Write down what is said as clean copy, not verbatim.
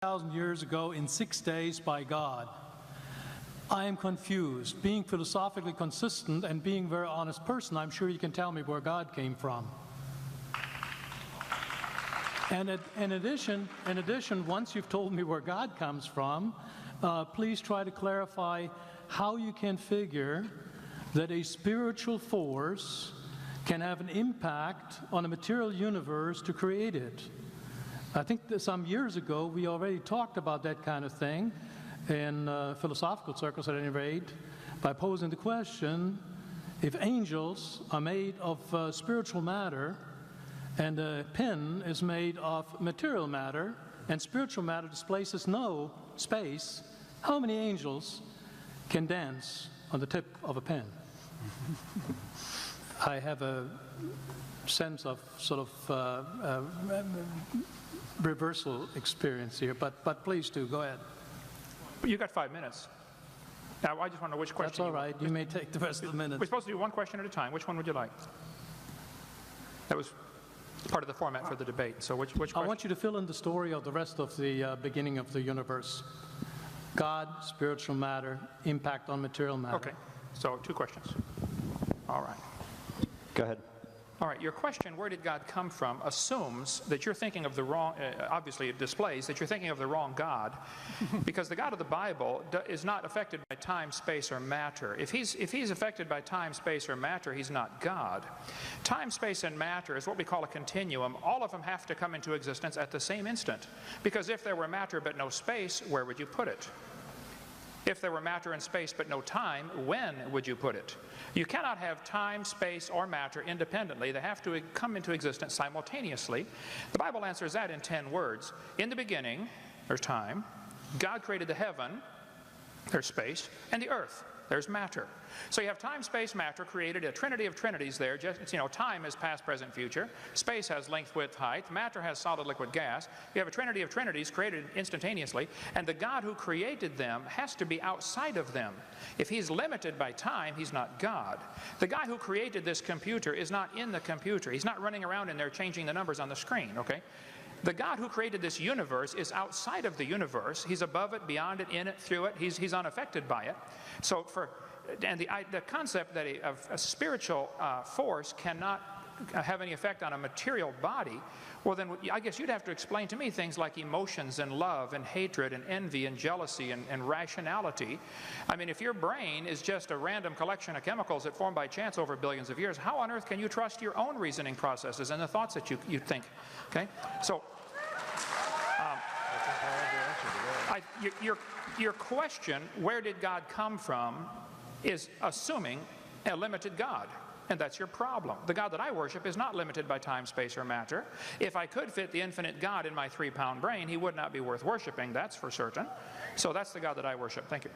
1,000 years ago in 6 days by God. I am confused. Being philosophically consistent and being a very honest person, I'm sure you can tell me where God came from. And in addition, once you've told me where God comes from, please try to clarify how you can figure that a spiritual force can have an impact on a material universe to create it. I think that some years ago we already talked about that kind of thing in philosophical circles at any rate, by posing the question, if angels are made of spiritual matter and a pen is made of material matter and spiritual matter displaces no space, how many angels can dance on the tip of a pen? I have a sense of sort of reversal experience here, but please do, go ahead. You got 5 minutes. Now, I just want to know which question. That's all right. You may take the rest of the minutes. We're supposed to do one question at a time. Which one would you like? That was part of the format for the debate. So which question? I want you to fill in the story of the rest of the beginning of the universe. God, spiritual matter, impact on material matter. Okay. So 2 questions. All right. Go ahead. All right, your question, where did God come from, assumes that you're thinking of the wrong, obviously it displays that you're thinking of the wrong God, because the God of the Bible is not affected by time, space, or matter. If he's affected by time, space, or matter, he's not God. Time, space, and matter is what we call a continuum. All of them have to come into existence at the same instant, because if there were matter but no space, where would you put it? If there were matter and space but no time, when would you put it? You cannot have time, space, or matter independently. They have to come into existence simultaneously. The Bible answers that in 10 words. In the beginning, there's time. God created the heaven, there's space, and the earth, there's matter. So you have time, space, matter, created a trinity of trinities there. Just, time is past, present, future. Space has length, width, height. Matter has solid, liquid, gas. You have a trinity of trinities created instantaneously, and the God who created them has to be outside of them. If he's limited by time, he's not God. The guy who created this computer is not in the computer. He's not running around in there changing the numbers on the screen, okay? The God who created this universe is outside of the universe. He's above it, beyond it, in it, through it. He's unaffected by it. So the concept that a spiritual force cannot have any effect on a material body, well then I guess you'd have to explain to me things like emotions and love and hatred and envy and jealousy and rationality. I mean, if your brain is just a random collection of chemicals that form by chance over billions of years, how on earth can you trust your own reasoning processes and the thoughts that you think? Okay, so your question, where did God come from, is assuming a limited God. And that's your problem. The God that I worship is not limited by time, space, or matter. If I could fit the infinite God in my 3-pound brain, he would not be worth worshiping, that's for certain. So that's the God that I worship. Thank you.